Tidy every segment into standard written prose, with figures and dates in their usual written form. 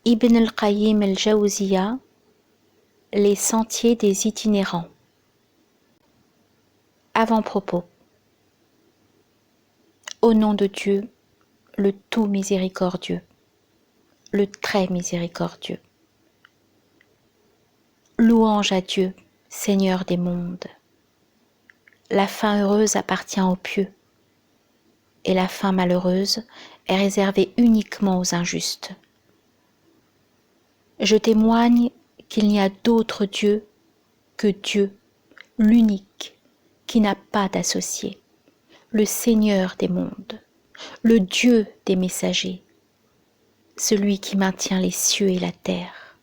Ibn al-Qayyim al-Jawziyya, Les sentiers des itinérants. Avant-propos. Au nom de Dieu, le tout miséricordieux, le très miséricordieux. Louange à Dieu, Seigneur des mondes. La fin heureuse appartient aux pieux, et la fin malheureuse est réservée uniquement aux injustes. Je témoigne qu'il n'y a d'autre Dieu que Dieu, l'unique, qui n'a pas d'associé, le Seigneur des mondes, le Dieu des messagers, celui qui maintient les cieux et la terre.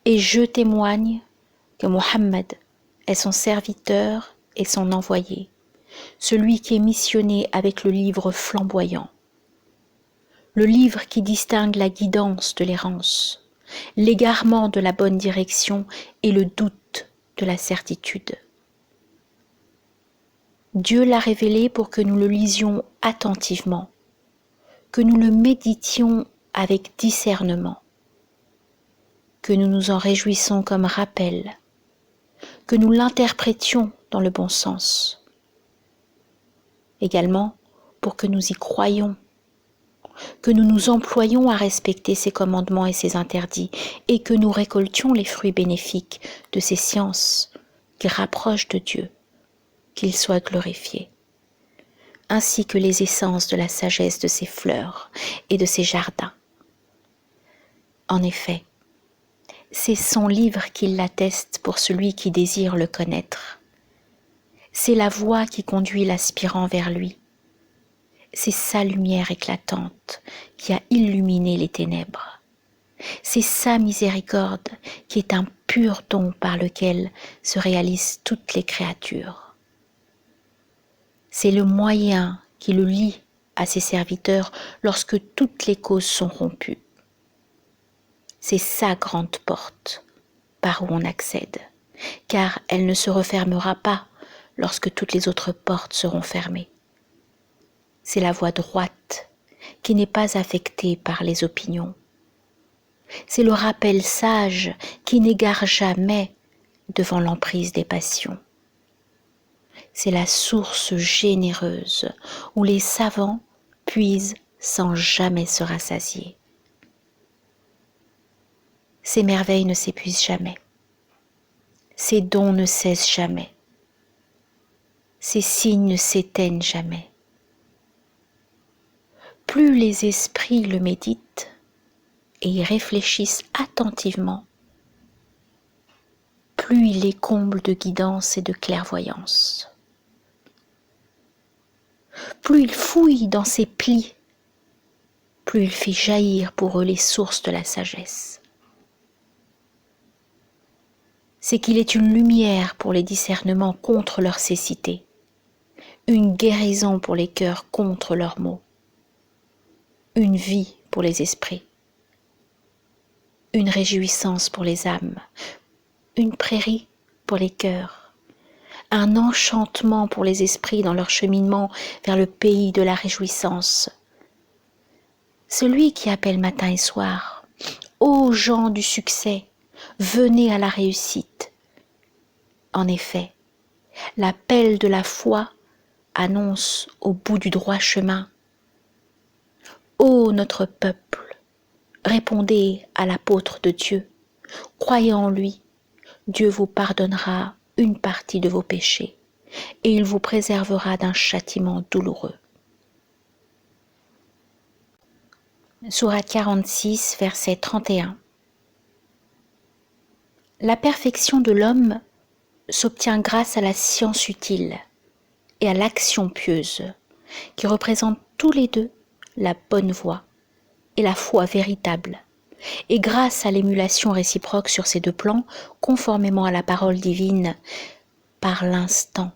Et je témoigne que Mohammed est son serviteur et son envoyé, celui qui est missionné avec le livre flamboyant, le livre qui distingue la guidance de l'errance, l'égarement de la bonne direction et le doute de la certitude. Dieu l'a révélé pour que nous le lisions attentivement, que nous le méditions avec discernement, que nous nous en réjouissons comme rappel, que nous l'interprétions dans le bon sens. Également pour que nous y croyions, que nous nous employions à respecter ses commandements et ses interdits, et que nous récoltions les fruits bénéfiques de ces sciences qui rapprochent de Dieu, qu'il soit glorifié, ainsi que les essences de la sagesse de ses fleurs et de ses jardins. En effet, c'est son livre qui l'atteste pour celui qui désire le connaître. C'est la voie qui conduit l'aspirant vers lui. C'est sa lumière éclatante qui a illuminé les ténèbres. C'est sa miséricorde qui est un pur don par lequel se réalisent toutes les créatures. C'est le moyen qui le lie à ses serviteurs lorsque toutes les causes sont rompues. C'est sa grande porte par où on accède, car elle ne se refermera pas lorsque toutes les autres portes seront fermées. C'est la voie droite qui n'est pas affectée par les opinions. C'est le rappel sage qui n'égare jamais devant l'emprise des passions. C'est la source généreuse où les savants puisent sans jamais se rassasier. Ses merveilles ne s'épuisent jamais. Ses dons ne cessent jamais. Ses signes ne s'éteignent jamais. Plus les esprits le méditent et y réfléchissent attentivement, plus il les comble de guidance et de clairvoyance. Plus il fouille dans ses plis, plus il fait jaillir pour eux les sources de la sagesse. C'est qu'il est une lumière pour les discernements contre leur cécité, une guérison pour les cœurs contre leurs maux, une vie pour les esprits, une réjouissance pour les âmes, une prairie pour les cœurs, un enchantement pour les esprits dans leur cheminement vers le pays de la réjouissance. Celui qui appelle matin et soir, ô gens du succès, venez à la réussite. En effet, l'appel de la foi annonce au bout du droit chemin. Ô notre peuple, répondez à l'apôtre de Dieu, croyez en lui, Dieu vous pardonnera une partie de vos péchés et il vous préservera d'un châtiment douloureux. Sourate 46, verset 31. La perfection de l'homme s'obtient grâce à la science utile et à l'action pieuse, qui représentent tous les deux la bonne voie et la foi véritable, et grâce à l'émulation réciproque sur ces deux plans, conformément à la parole divine, par l'instant.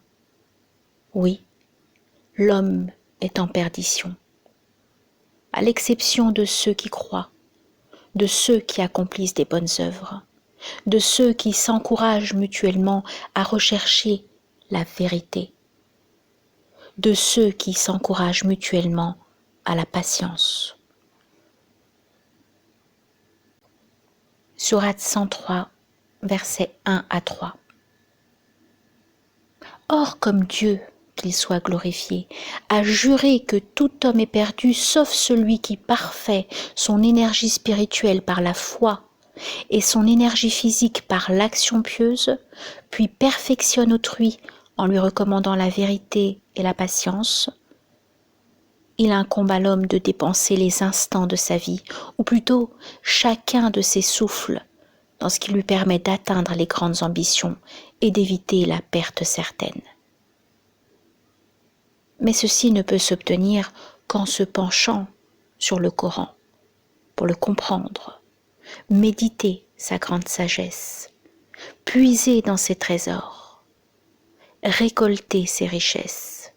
Oui, l'homme est en perdition, à l'exception de ceux qui croient, de ceux qui accomplissent des bonnes œuvres, de ceux qui s'encouragent mutuellement à rechercher la vérité, de ceux qui s'encouragent mutuellement à la patience. Sourate 103, versets 1 à 3. Or, comme Dieu, qu'il soit glorifié, a juré que tout homme est perdu sauf celui qui parfait son énergie spirituelle par la foi et son énergie physique par l'action pieuse, puis perfectionne autrui en lui recommandant la vérité et la patience, il incombe à l'homme de dépenser les instants de sa vie, ou plutôt chacun de ses souffles, dans ce qui lui permet d'atteindre les grandes ambitions et d'éviter la perte certaine. Mais ceci ne peut s'obtenir qu'en se penchant sur le Coran, pour le comprendre, méditer sa grande sagesse, puiser dans ses trésors, récolter ses richesses,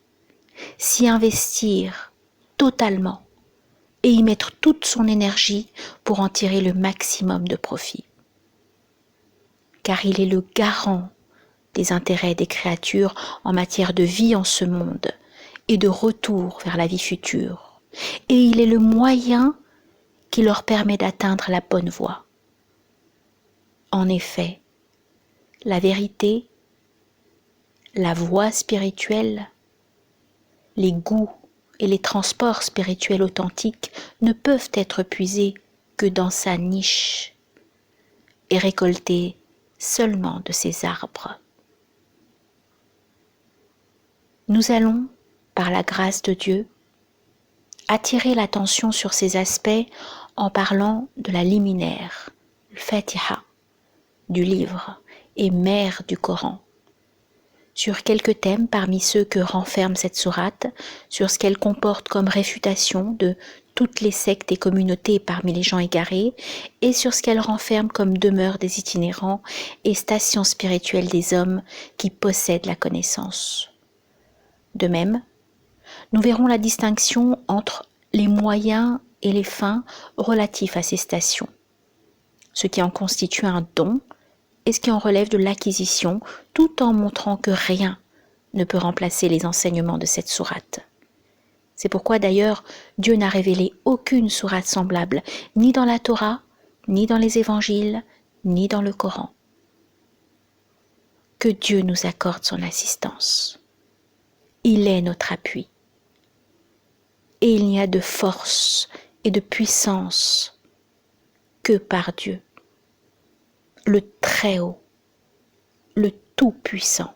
s'y investir totalement et y mettre toute son énergie pour en tirer le maximum de profit. Car il est le garant des intérêts des créatures en matière de vie en ce monde et de retour vers la vie future. Et il est le moyen qui leur permet d'atteindre la bonne voie. En effet, la vérité, la voie spirituelle, les goûts et les transports spirituels authentiques ne peuvent être puisés que dans sa niche et récoltés seulement de ses arbres. Nous allons, par la grâce de Dieu, attirer l'attention sur ces aspects en parlant de la liminaire, le Fatiha, du livre et mère du Coran, sur quelques thèmes parmi ceux que renferme cette sourate, sur ce qu'elle comporte comme réfutation de toutes les sectes et communautés parmi les gens égarés, et sur ce qu'elle renferme comme demeure des itinérants et station spirituelle des hommes qui possèdent la connaissance. De même, nous verrons la distinction entre les moyens et les fins relatifs à ces stations, ce qui en constitue un don et ce qui en relève de l'acquisition, tout en montrant que rien ne peut remplacer les enseignements de cette sourate. C'est pourquoi d'ailleurs Dieu n'a révélé aucune sourate semblable, ni dans la Torah, ni dans les évangiles, ni dans le Coran. Que Dieu nous accorde son assistance. Il est notre appui. Et il n'y a de force et de puissance que par Dieu, le Très-Haut, le Tout-Puissant.